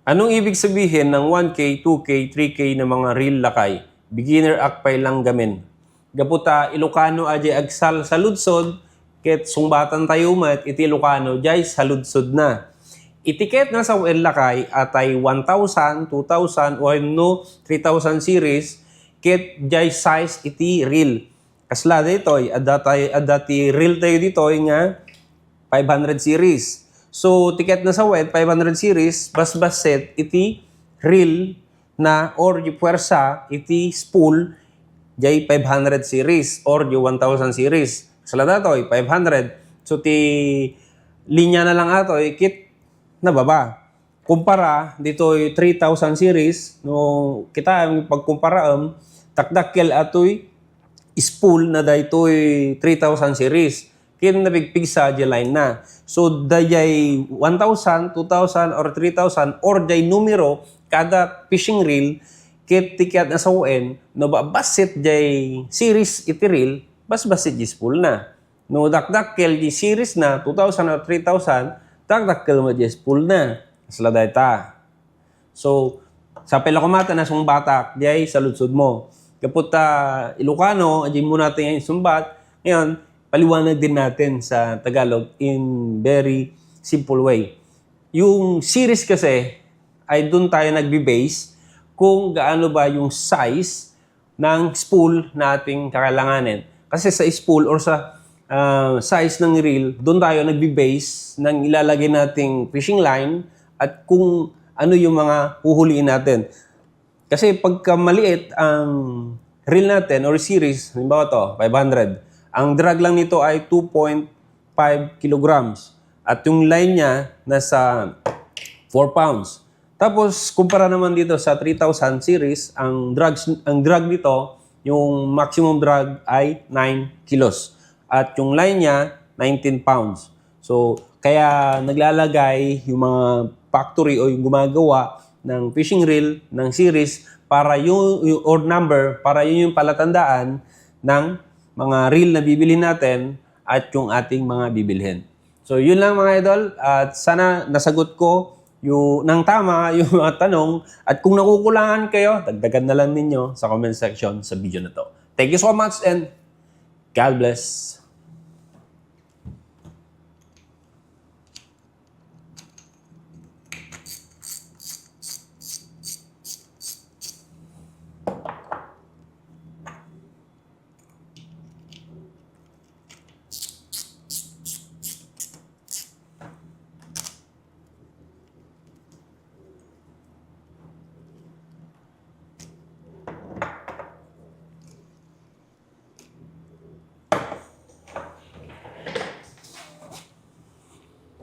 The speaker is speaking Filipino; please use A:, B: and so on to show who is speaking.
A: Anong ibig sabihin ng 1K, 2K, 3K na mga real lakay? Beginner akpay lang gamin. Gaputa Ilocano aje agsal sa ludsod, ket sungbatan tayo mat iti Ilocano jay sa ludsod na. Itiket na sa wel lakay atay 1,000, 2,000 o no 3,000 series ket jay size iti real. Kasla ditoy adati real tayo ditoy nga 500 series. So, ticket na sa web, 500 series, bas-bas set, iti reel na or yung puwersa, iti spool, jay 500 series or yung 1,000 series. Sala datoy, 500. So, ti linya na lang ato, ikit na baba. Kumpara, dito 3,000 series, no, kita pagkumpara, takdakkel atoy spool na daytoy 3,000 series. Kin nabigpig sa line na. So, dayay 1,000, 2,000, or 3,000, or day numero, kada fishing reel, kit tiket na sa UN, no ba basit jay series iti reel, basit jay spool na. No dakdakkel jay series na, 2,000 or 3,000, dakdakkel mo jay spool na. Sala dayta. So, sa pelakumata na sung batak, jay sa lutsod mo. Kaput Ilocano, jay mo natin yung sumbat, ngayon, paliwanag din natin sa Tagalog in very simple way. Yung series kasi ay doon tayo nagbe-base kung gaano ba yung size ng spool na ating kakailanganin. Kasi sa spool or sa size ng reel, doon tayo nagbe-base ng ilalagay nating fishing line at kung ano yung mga huhuliin natin. Kasi pagka maliit ang reel natin or series, halimbawa to, 500. Ang drag lang nito ay 2.5 kilograms. At yung line niya nasa 4 pounds. Tapos, kumpara naman dito sa 3,000 series, ang drag nito, yung maximum drag ay 9 kilos. At yung line niya, 19 pounds. So, kaya naglalagay yung mga factory o yung gumagawa ng fishing reel, ng series, para yung odd number, para yun yung palatandaan ng mga reel na bibilhin natin at yung ating mga bibilhin. So, yun lang mga idol. At sana nasagot ko ng tama yung mga tanong. At kung nakukulangan kayo, dagdagan na lang ninyo sa comment section sa video na to. Thank you so much and God bless.